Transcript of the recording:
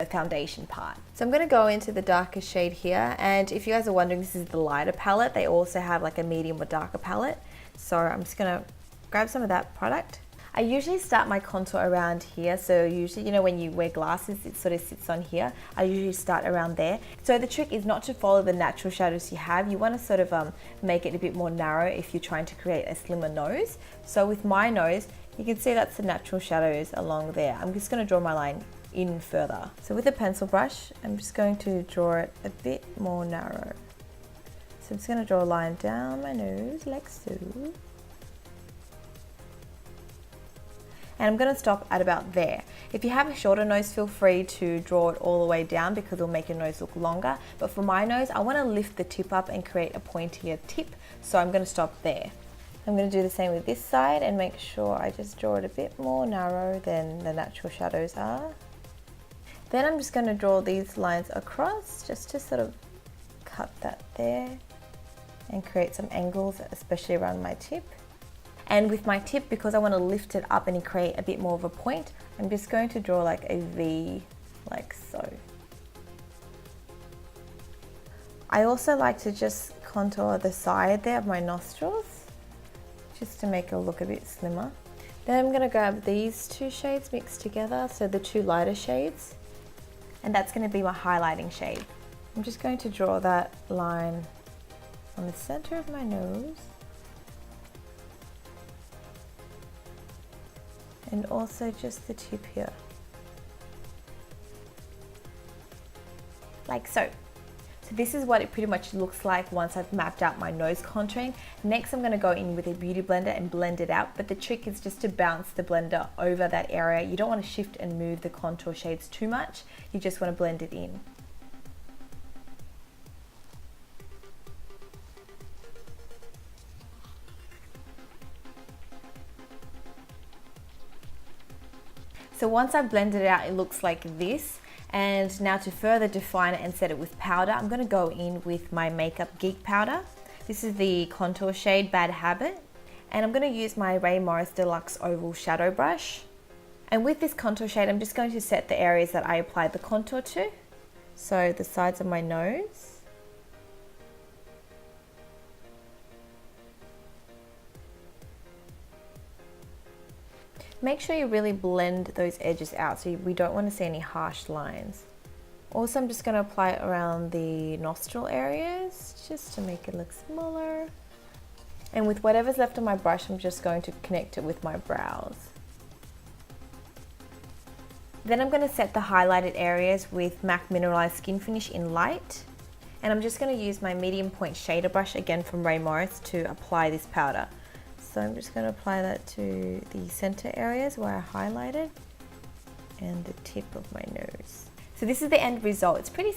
the foundation part. So I'm going to go into the darker shade here, and if you guys are wondering, this is the lighter palette. They also have like a medium or darker palette. So I'm just going to grab some of that product. I usually start my contour around here, so usually, you know, when you wear glasses, it sort of sits on here. I usually start around there. So the trick is not to follow the natural shadows you have. You want to sort of make it a bit more narrow if you're trying to create a slimmer nose. So with my nose, you can see that's the natural shadows along there. I'm just going to draw my line in further. So with a pencil brush, I'm just going to draw it a bit more narrow. So I'm just going to draw a line down my nose like so. And I'm going to stop at about there. If you have a shorter nose, feel free to draw it all the way down because it'll make your nose look longer. But for my nose, I want to lift the tip up and create a pointier tip. So I'm going to stop there. I'm going to do the same with this side and make sure I just draw it a bit more narrow than the natural shadows are. Then I'm just going to draw these lines across just to sort of cut that there and create some angles, especially around my tip. And with my tip, because I want to lift it up and create a bit more of a point, I'm just going to draw like a V, like so. I also like to just contour the side there of my nostrils, just to make it look a bit slimmer. Then I'm going to grab these two shades mixed together, so the two lighter shades, and that's going to be my highlighting shade. I'm just going to draw that line on the center of my nose. And also just the tip here. Like so. So this is what it pretty much looks like once I've mapped out my nose contouring. Next I'm going to go in with a beauty blender and blend it out, but the trick is just to bounce the blender over that area. You don't want to shift and move the contour shades too much, you just want to blend it in. So once I've blended it out, it looks like this. And now to further define it and set it with powder, I'm going to go in with my Makeup Geek powder. This is the contour shade Bad Habit. And I'm going to use my Ray Morris Deluxe Oval Shadow Brush. And with this contour shade, I'm just going to set the areas that I applied the contour to. So the sides of my nose. Make sure you really blend those edges out, so we don't want to see any harsh lines. Also, I'm just going to apply it around the nostril areas, just to make it look smaller. And with whatever's left on my brush, I'm just going to connect it with my brows. Then I'm going to set the highlighted areas with MAC Mineralized Skin Finish in Light. And I'm just going to use my medium point shader brush, again from Ray Morris, to apply this powder. So I'm just going to apply that to the center areas where I highlighted and the tip of my nose. So this is the end result. It's pretty